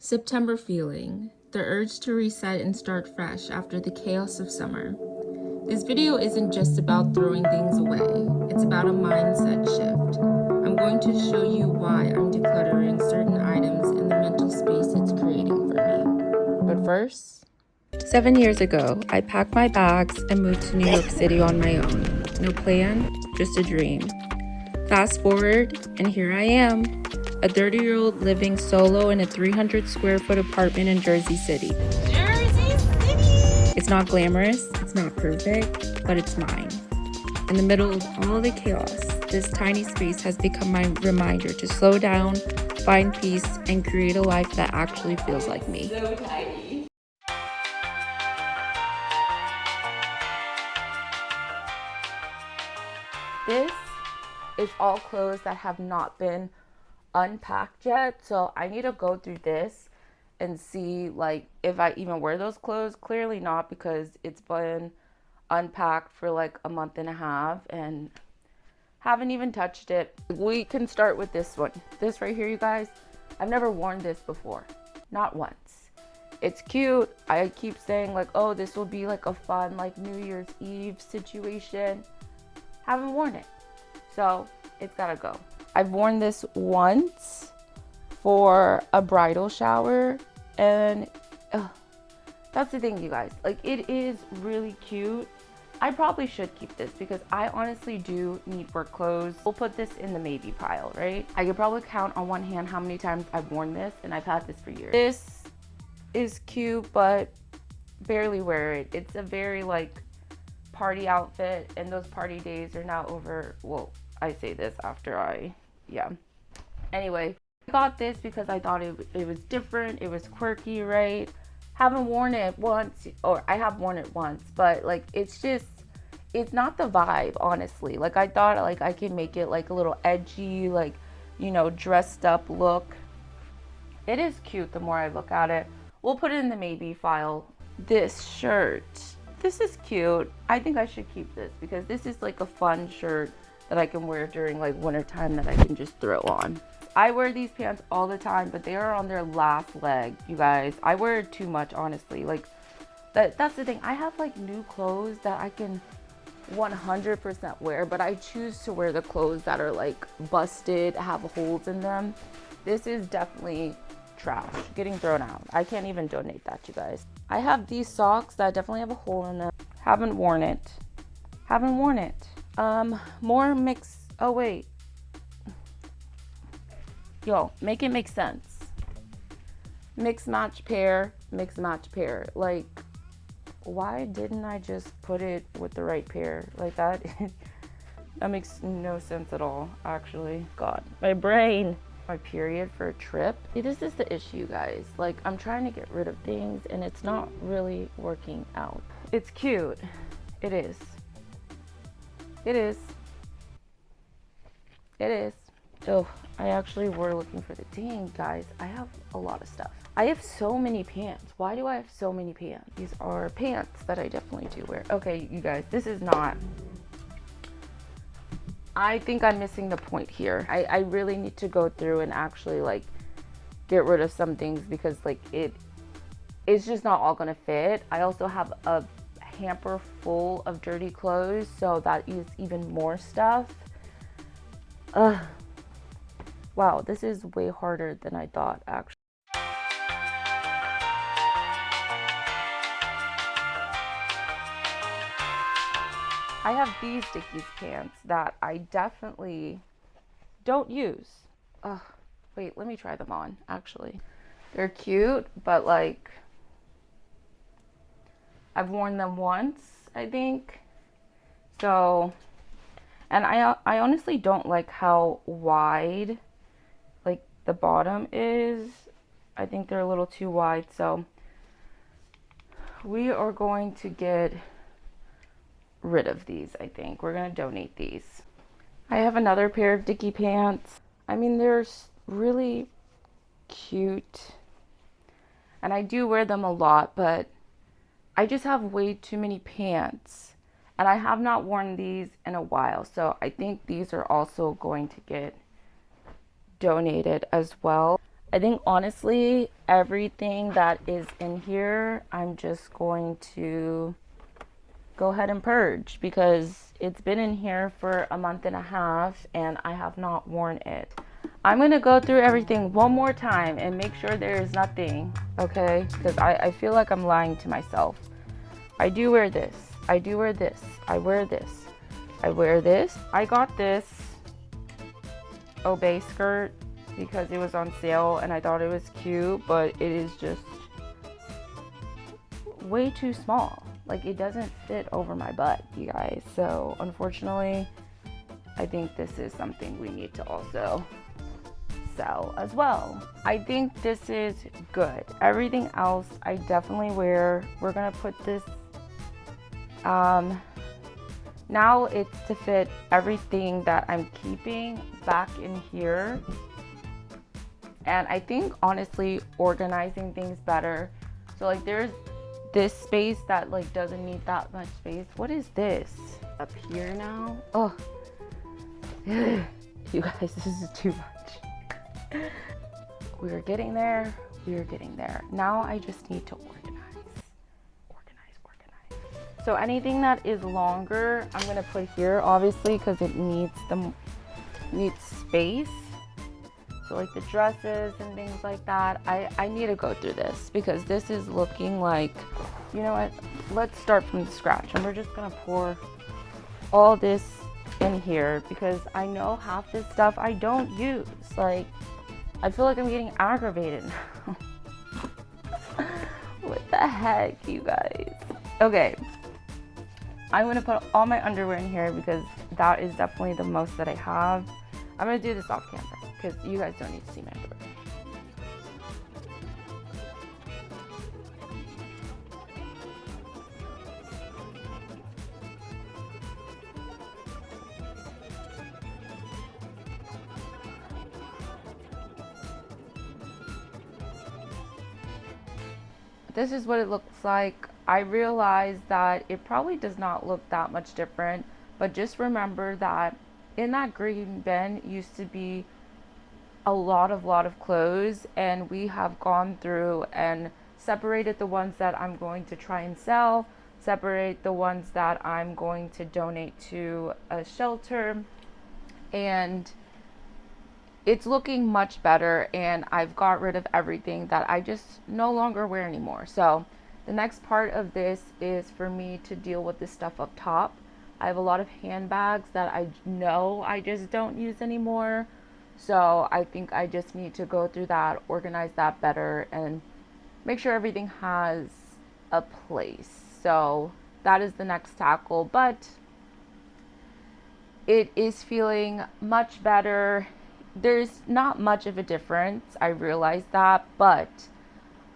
September feeling, the urge to reset and start fresh after the chaos of summer. This video isn't just about throwing things away, it's about a mindset shift. I'm going to show you why I'm decluttering certain items and the mental space it's creating for me. But first, 7 years ago, I packed my bags and moved to New York City on my own. No plan, just a dream. Fast forward, and here I am, a 30-year-old living solo in a 300 square foot apartment in Jersey City. Jersey City! It's not glamorous, it's not perfect, but it's mine. In the middle of all the chaos, this tiny space has become my reminder to slow down, find peace, and create a life that actually feels like me. So tiny. This is all clothes that have not been unpacked yet, so I need to go through this and see like if I even wear those clothes. Clearly not, because it's been unpacked for like a month and a half and haven't even touched it. We can start with this one. This right here, you guys, I've never worn this before, not once. It's cute. I keep saying like, oh, this will be like a fun like New Year's Eve situation. Haven't worn it, so it's gotta go. I've worn this once for a bridal shower, and that's the thing, you guys, like it is really cute. I probably should keep this because I honestly do need work clothes. We'll put this in the maybe pile, right? I could probably count on one hand how many times I've worn this, and I've had this for years. This is cute, but barely wear it. It's a very like party outfit, and those party days are now over. Well, I say this after anyway, I got this because I thought it was different, it was quirky, right? Haven't worn it once, or I have worn it once, but like it's not the vibe, honestly. Like I thought like I could make it like a little edgy, like, you know, dressed up look. It is cute the more I look at it. We'll put it in the maybe file. This shirt, this is cute. I think I should keep this because this is like a fun shirt that I can wear during like winter time that I can just throw on. I wear these pants all the time, but they are on their last leg, you guys. I wear it too much, honestly. Like that's the thing. I have like new clothes that I can 100% wear, but I choose to wear the clothes that are like busted, have holes in them. This is definitely trash, getting thrown out. I can't even donate that, you guys. I have these socks that definitely have a hole in them. Haven't worn it. More mix. Oh wait, yo, make it make sense. Mix match pair. Like, why didn't I just put it with the right pair like that? That makes no sense at all, actually. God, my brain. My period for a trip. See, this is the issue, guys. Like, I'm trying to get rid of things and it's not really working out. It's cute. It is. Oh, I actually were looking for the dang, guys. I have a lot of stuff. I have so many pants. Why do I have so many pants? These are pants that I definitely do wear. Okay, you guys, this is not. I think I'm missing the point here. I really need to go through and actually like get rid of some things because like it's just not all gonna fit. I also have a hamper full of dirty clothes, so that is even more stuff. Wow, this is way harder than I thought, actually. I have these Dickies pants that I definitely don't use. Wait, let me try them on, actually. They're cute, but like I've worn them once, I think. So, and I honestly don't like how wide like the bottom is. I think they're a little too wide, so we are going to get rid of these. I think we're gonna donate these. I have another pair of Dickie pants. I mean, they're really cute and I do wear them a lot, but I just have way too many pants and I have not worn these in a while, so I think these are also going to get donated as well. I think honestly, everything that is in here, I'm just going to go ahead and purge because it's been in here for a month and a half and I have not worn it. I'm gonna go through everything one more time and make sure there is nothing, okay? Because I feel like I'm lying to myself. I do wear this. I do wear this. I wear this. I wear this. I got this Obey skirt because it was on sale and I thought it was cute, but it is just way too small. Like, it doesn't fit over my butt, you guys. So unfortunately, I think this is something we need to also sell as well. I think this is good. Everything else I definitely wear. We're gonna put this now it's to fit everything that I'm keeping back in here. And I think honestly organizing things better. So like there's this space that like doesn't need that much space. What is this up here now? Oh, you guys, this is too much. We are getting there. We are getting there. Now I just need to organize. So anything that is longer, I'm gonna put here, obviously, because it needs space. So like the dresses and things like that, I need to go through this because this is looking like, you know what? Let's start from scratch, and we're just gonna pour all this in here because I know half this stuff I don't use. Like, I feel like I'm getting aggravated now. What the heck, you guys? Okay. I'm gonna put all my underwear in here because that is definitely the most that I have. I'm gonna do this off camera because you guys don't need to see my underwear. This is what it looks like. I realized that it probably does not look that much different, but just remember that in that green bin used to be a lot of clothes, and we have gone through and separated the ones that I'm going to try and sell, separate the ones that I'm going to donate to a shelter, and it's looking much better, and I've got rid of everything that I just no longer wear anymore. So the next part of this is for me to deal with this stuff up top. I have a lot of handbags that I know I just don't use anymore. So I think I just need to go through that, organize that better, and make sure everything has a place. So that is the next tackle, but it is feeling much better. There's not much of a difference, I realize that, but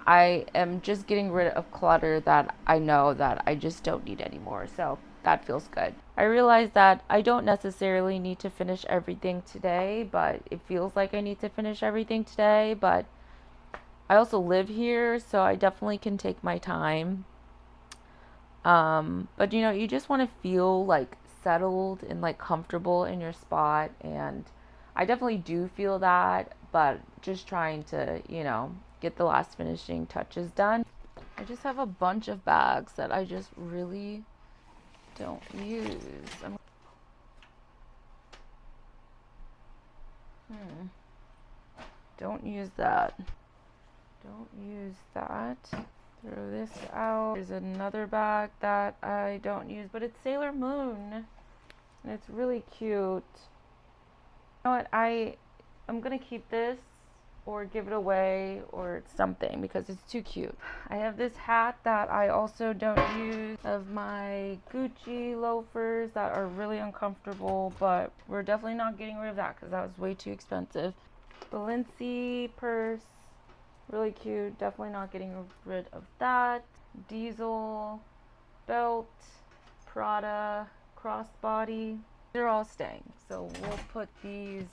I am just getting rid of clutter that I know that I just don't need anymore. So that feels good. I realize that I don't necessarily need to finish everything today, but it feels like I need to finish everything today. But I also live here, so I definitely can take my time. But you know, you just want to feel like settled and like comfortable in your spot, and I definitely do feel that, but just trying to, you know, get the last finishing touches done. I just have a bunch of bags that I just really don't use. Don't use that. Don't use that. Throw this out. There's another bag that I don't use, but it's Sailor Moon, and it's really cute. You know what? I'm gonna keep this or give it away or something because it's too cute. I have this hat that I also don't use, of my Gucci loafers that are really uncomfortable, but we're definitely not getting rid of that because that was way too expensive. Balenci purse, really cute, definitely not getting rid of that. Diesel belt, Prada crossbody, they're all staying, so we'll put these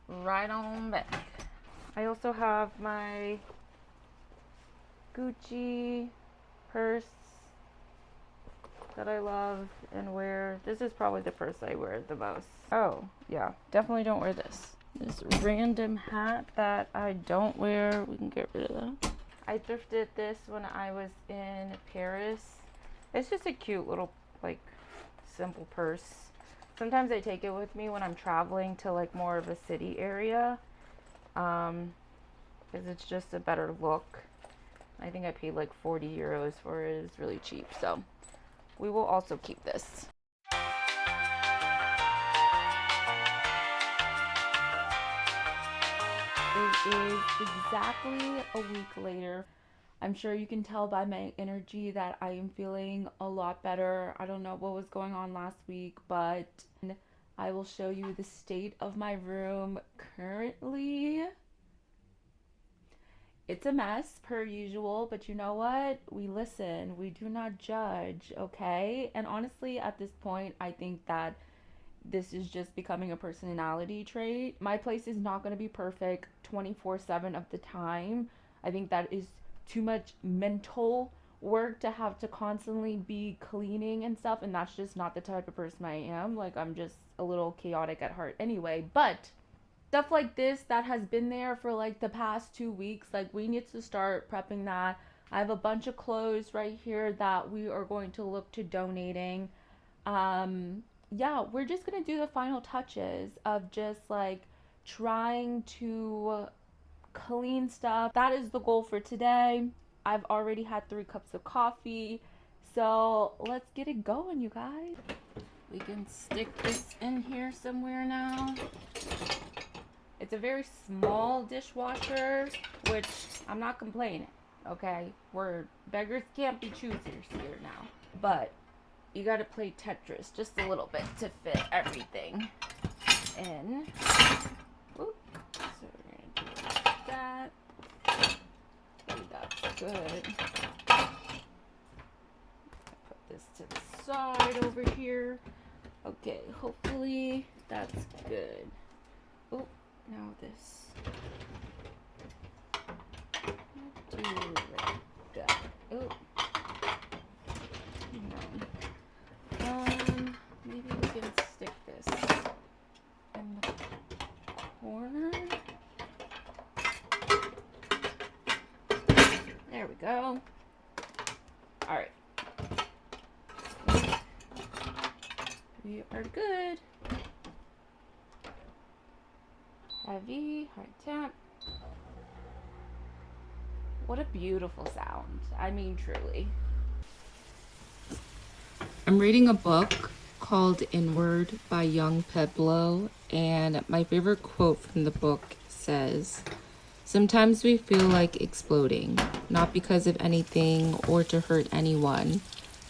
right on back. I also have my Gucci purse that I love and wear. This is probably the purse I wear the most. Oh, yeah, definitely don't wear this. This random hat that I don't wear, we can get rid of that. I thrifted this when I was in Paris. It's just a cute little, like, simple purse. Sometimes I take it with me when I'm traveling to, like, more of a city area. Because it's just a better look. I think I paid like 40 euros for it. It's really cheap. So we will also keep this. It is exactly a week later. I'm sure you can tell by my energy that I am feeling a lot better. I don't know what was going on last week, but I will show you the state of my room currently. It's a mess per usual, but you know what? We listen, we do not judge, okay? And honestly, at this point, I think that this is just becoming a personality trait. My place is not going to be perfect 24/7 of the time. I think that is too much mental work to have to constantly be cleaning and stuff, and that's just not the type of person I am. Like, I'm just a little chaotic at heart anyway, but stuff like this that has been there for like the past 2 weeks, like we need to start prepping that. I have a bunch of clothes right here that we are going to look to donating. Yeah, we're just gonna do the final touches of just like trying to clean stuff. That is the goal for today. I've already had 3 cups of coffee, so let's get it going, you guys. We can stick this in here somewhere now. It's a very small dishwasher, which I'm not complaining, okay? We're beggars can't be choosers here now. But you gotta play Tetris just a little bit to fit everything in. Oop. So we're gonna do like that. Okay, that's good. Put this to the side over here. Okay, hopefully that's good. Oh. Now this. Do like that. Oh. Maybe we can stick this in the corner. There we go. All right. We are good. Heavy, hard tap. What a beautiful sound. I mean, truly. I'm reading a book called Inward by young Pablo, and my favorite quote from the book says, "Sometimes we feel like exploding, not because of anything or to hurt anyone,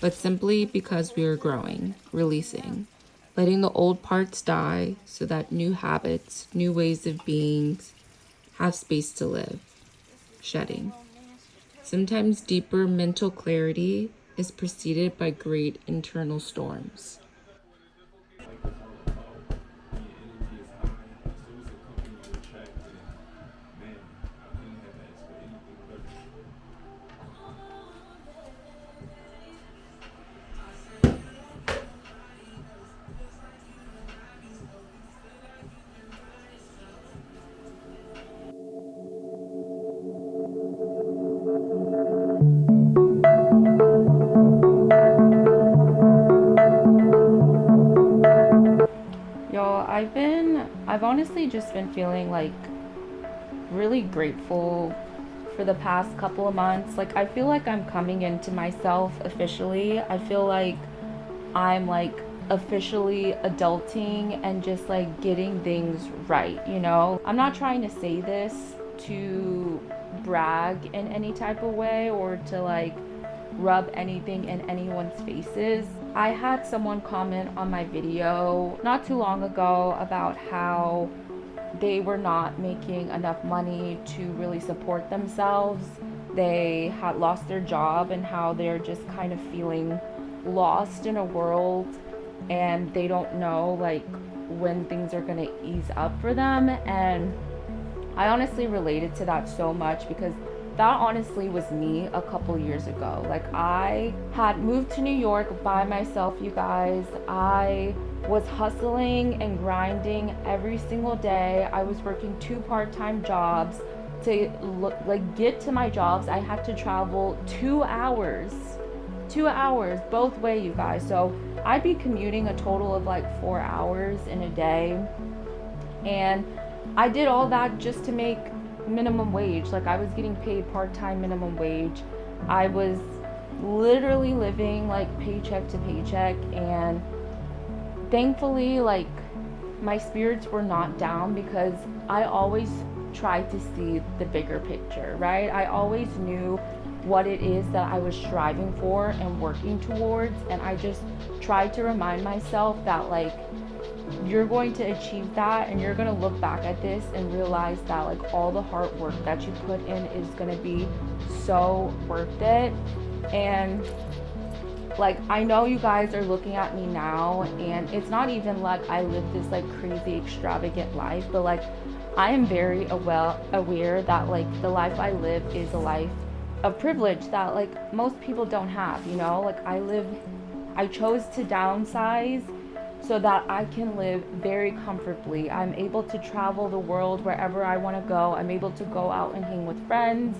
but simply because we are growing, releasing. Letting the old parts die so that new habits, new ways of being have space to live. Shedding. Sometimes deeper mental clarity is preceded by great internal storms." I've honestly just been feeling like really grateful for the past couple of months. Like, I feel like I'm coming into myself officially. I feel like I'm like officially adulting and just like getting things right, you know? I'm not trying to say this to brag in any type of way or to like rub anything in anyone's faces. I had someone comment on my video not too long ago about how they were not making enough money to really support themselves. They had lost their job and how they're just kind of feeling lost in a world and they don't know like when things are going to ease up for them. And I honestly related to that so much because that honestly was me a couple years ago. Like, I had moved to New York by myself, you guys. I was hustling and grinding every single day. I was working 2 part-time jobs. To get to my jobs, I had to travel 2 hours both way, you guys. So I'd be commuting a total of like 4 hours in a day, and I did all that just to make minimum wage. Like, I was getting paid part-time minimum wage. I was literally living like paycheck to paycheck, and thankfully, like, my spirits were not down because I always tried to see the bigger picture, right? I always knew what it is that I was striving for and working towards, and I just tried to remind myself that, like, you're going to achieve that, and you're going to look back at this and realize that, like, all the hard work that you put in is going to be so worth it. And like, I know you guys are looking at me now, and it's not even like I live this like crazy extravagant life, but like, I am very aware that like the life I live is a life of privilege that like most people don't have, you know? Like, I chose to downsize so that I can live very comfortably. I'm able to travel the world wherever I want to go. I'm able to go out and hang with friends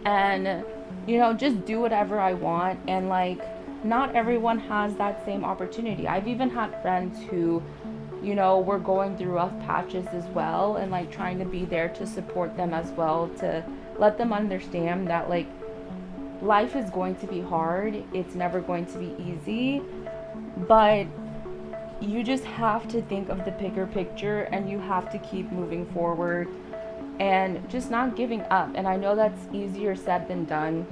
and, you know, just do whatever I want. And like, not everyone has that same opportunity. I've even had friends who, you know, were going through rough patches as well, and like trying to be there to support them as well, to let them understand that like life is going to be hard. It's never going to be easy, but you just have to think of the bigger picture, and you have to keep moving forward and just not giving up. And I know that's easier said than done.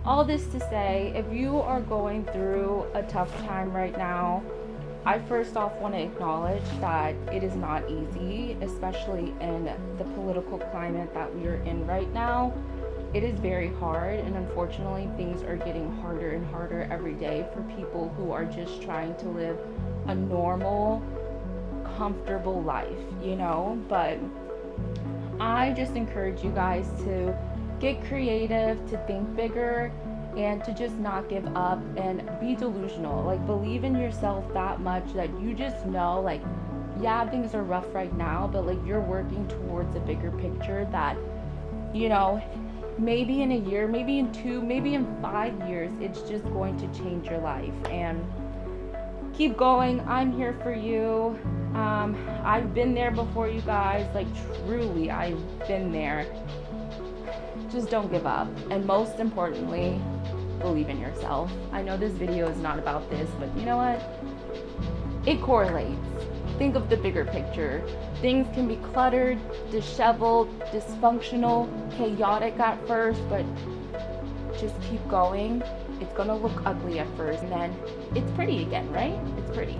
All this to say, if you are going through a tough time right now, I first off want to acknowledge that it is not easy, especially in the political climate that we are in right now. It is very hard, and unfortunately things are getting harder and harder every day for people who are just trying to live a normal, comfortable life, you know? But I just encourage you guys to get creative, to think bigger, and to just not give up and be delusional. Like, believe in yourself that much that you just know, like, yeah, things are rough right now, but like, you're working towards a bigger picture that, you know, maybe in a year, maybe in 2, maybe in 5 years, it's just going to change your life. And keep going. I'm here for you. I've been there before, you guys. Like, truly, I've been there. Just don't give up. And most importantly, believe in yourself. I know this video is not about this, but you know what? It correlates. Think of the bigger picture. Things can be cluttered, disheveled, dysfunctional, chaotic at first, but just keep going. It's gonna look ugly at first, and then it's pretty again, right? It's pretty.